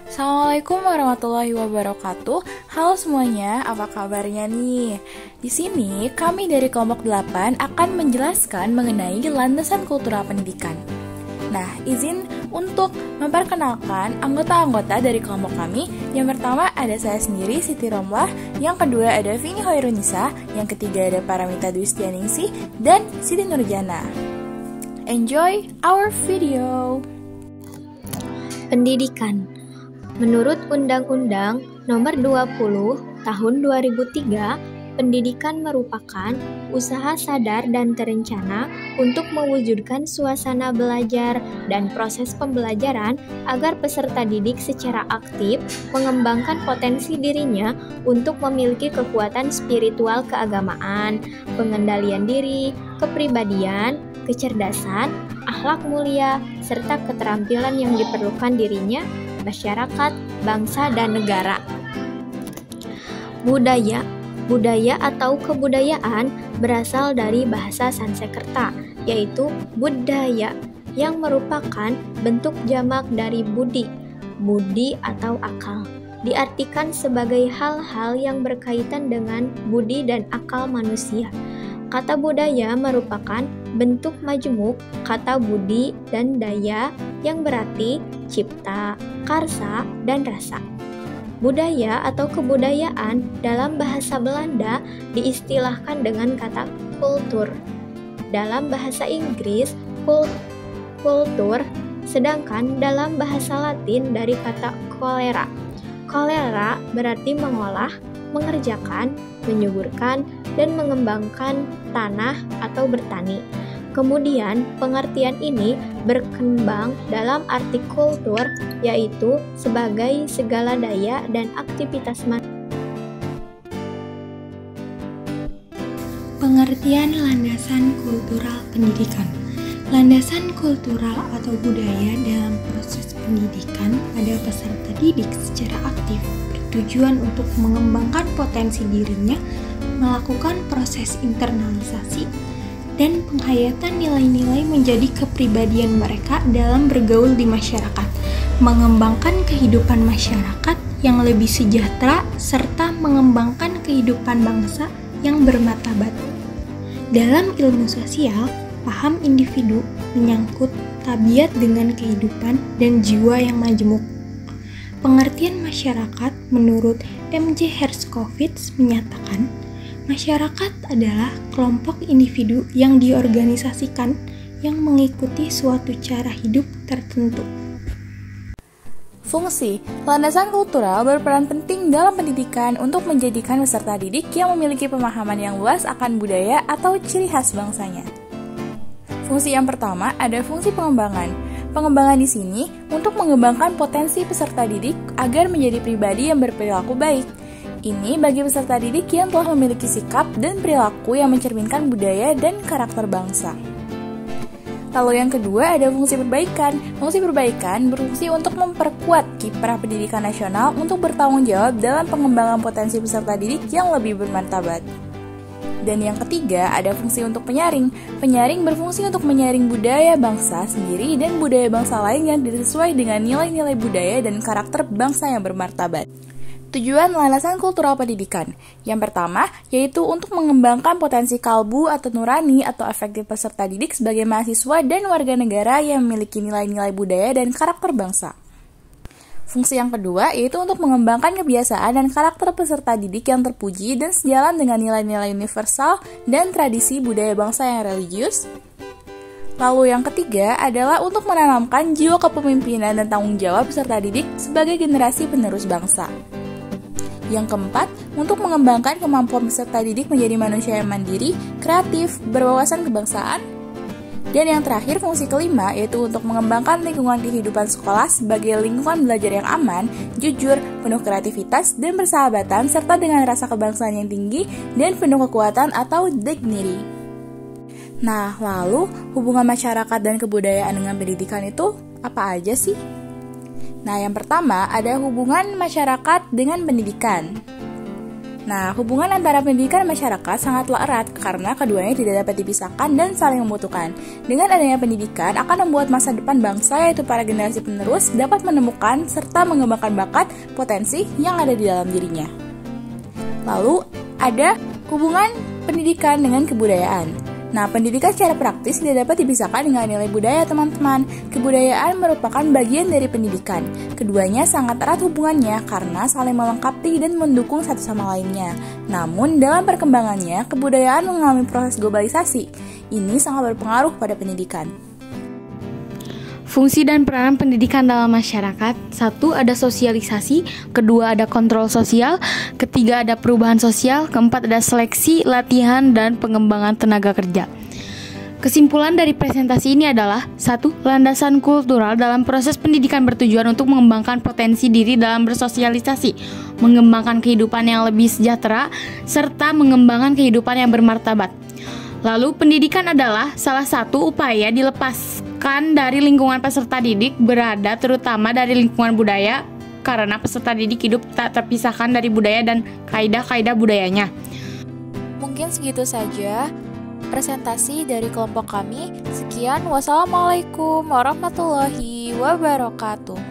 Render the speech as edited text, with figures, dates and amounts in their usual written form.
Assalamualaikum warahmatullahi wabarakatuh. Halo semuanya, apa kabarnya nih? Di sini kami dari kelompok 8 akan menjelaskan mengenai landasan kultural pendidikan. Nah, izin untuk memperkenalkan anggota-anggota dari kelompok kami. Yang pertama ada saya sendiri, Siti Romlah. Yang kedua ada Vini Hoirunisa. Yang ketiga ada Paramita Dwistianingsih dan Siti Nurjana. Enjoy our video. Pendidikan. Menurut Undang-Undang Nomor 20 Tahun 2003, pendidikan merupakan usaha sadar dan terencana untuk mewujudkan suasana belajar dan proses pembelajaran agar peserta didik secara aktif mengembangkan potensi dirinya untuk memiliki kekuatan spiritual keagamaan, pengendalian diri, kepribadian, kecerdasan, akhlak mulia, serta keterampilan yang diperlukan dirinya, masyarakat, bangsa, dan negara. Budaya atau kebudayaan berasal dari bahasa Sanskerta, yaitu buddhaya, yang merupakan bentuk jamak dari budi atau akal. Diartikan sebagai hal-hal yang berkaitan dengan budi dan akal manusia. Kata budaya merupakan bentuk majemuk kata budi dan daya yang berarti cipta, karsa, dan rasa. Budaya atau kebudayaan dalam bahasa Belanda diistilahkan dengan kata kultur. Dalam bahasa Inggris, kultur, sedangkan dalam bahasa Latin dari kata kolera. Kolera berarti mengolah, mengerjakan, menyuburkan, dan mengembangkan tanah atau bertani. Kemudian, pengertian ini berkembang dalam arti kultur, yaitu sebagai segala daya dan aktivitas manusia. Pengertian landasan kultural pendidikan. Landasan kultural atau budaya dalam proses pendidikan pada peserta didik secara aktif bertujuan untuk mengembangkan potensi dirinya, melakukan proses internalisasi, dan penghayatan nilai-nilai menjadi kepribadian mereka dalam bergaul di masyarakat, mengembangkan kehidupan masyarakat yang lebih sejahtera, serta mengembangkan kehidupan bangsa yang bermartabat. Dalam ilmu sosial, paham individu menyangkut tabiat dengan kehidupan dan jiwa yang majemuk. Pengertian masyarakat menurut M.J. Herskovits menyatakan, masyarakat adalah kelompok individu yang diorganisasikan yang mengikuti suatu cara hidup tertentu. Fungsi landasan kultural berperan penting dalam pendidikan untuk menjadikan peserta didik yang memiliki pemahaman yang luas akan budaya atau ciri khas bangsanya. Fungsi yang pertama ada fungsi pengembangan. Pengembangan di sini untuk mengembangkan potensi peserta didik agar menjadi pribadi yang berperilaku baik. Ini bagi peserta didik yang telah memiliki sikap dan perilaku yang mencerminkan budaya dan karakter bangsa. Lalu yang kedua ada fungsi perbaikan. Fungsi perbaikan berfungsi untuk memperkuat kiprah pendidikan nasional untuk bertanggung jawab dalam pengembangan potensi peserta didik yang lebih bermartabat. Dan yang ketiga ada fungsi untuk penyaring. Penyaring berfungsi untuk menyaring budaya bangsa sendiri dan budaya bangsa lain yang sesuai dengan nilai-nilai budaya dan karakter bangsa yang bermartabat. Tujuan landasan kultural pendidikan. Yang pertama, yaitu untuk mengembangkan potensi kalbu atau nurani atau afektif peserta didik sebagai mahasiswa dan warga negara yang memiliki nilai-nilai budaya dan karakter bangsa. Fungsi yang kedua, yaitu untuk mengembangkan kebiasaan dan karakter peserta didik yang terpuji dan sejalan dengan nilai-nilai universal dan tradisi budaya bangsa yang religius. Lalu yang ketiga adalah untuk menanamkan jiwa kepemimpinan dan tanggung jawab peserta didik sebagai generasi penerus bangsa. Yang keempat, untuk mengembangkan kemampuan peserta didik menjadi manusia yang mandiri, kreatif, berwawasan kebangsaan. Dan yang terakhir, fungsi kelima, yaitu untuk mengembangkan lingkungan kehidupan sekolah sebagai lingkungan belajar yang aman, jujur, penuh kreativitas, dan persahabatan, serta dengan rasa kebangsaan yang tinggi dan penuh kekuatan atau dignity. Nah, lalu hubungan masyarakat dan kebudayaan dengan pendidikan itu apa aja sih? Nah, yang pertama ada hubungan masyarakat dengan pendidikan. Nah, hubungan antara pendidikan dan masyarakat sangatlah erat karena keduanya tidak dapat dipisahkan dan saling membutuhkan. Dengan adanya pendidikan akan membuat masa depan bangsa, yaitu para generasi penerus, dapat menemukan serta mengembangkan bakat, potensi yang ada di dalam dirinya. Lalu, ada hubungan pendidikan dengan kebudayaan. Nah, pendidikan secara praktis tidak dapat dipisahkan dengan nilai budaya, teman-teman. Kebudayaan merupakan bagian dari pendidikan. Keduanya sangat erat hubungannya karena saling melengkapi dan mendukung satu sama lainnya. Namun, dalam perkembangannya, kebudayaan mengalami proses globalisasi. Ini sangat berpengaruh pada pendidikan. Fungsi dan peranan pendidikan dalam masyarakat. 1. Ada sosialisasi. 2. Ada kontrol sosial. 3. Ada perubahan sosial. 4. Ada seleksi, latihan, dan pengembangan tenaga kerja. Kesimpulan dari presentasi ini adalah 1. Landasan kultural dalam proses pendidikan bertujuan untuk mengembangkan potensi diri dalam bersosialisasi, mengembangkan kehidupan yang lebih sejahtera, serta mengembangkan kehidupan yang bermartabat. Lalu, pendidikan adalah salah satu upaya dilepaskan dari lingkungan peserta didik berada terutama dari lingkungan budaya karena peserta didik hidup tak terpisahkan dari budaya dan kaidah-kaidah budayanya. Mungkin segitu saja presentasi dari kelompok kami. Sekian, wassalamualaikum warahmatullahi wabarakatuh.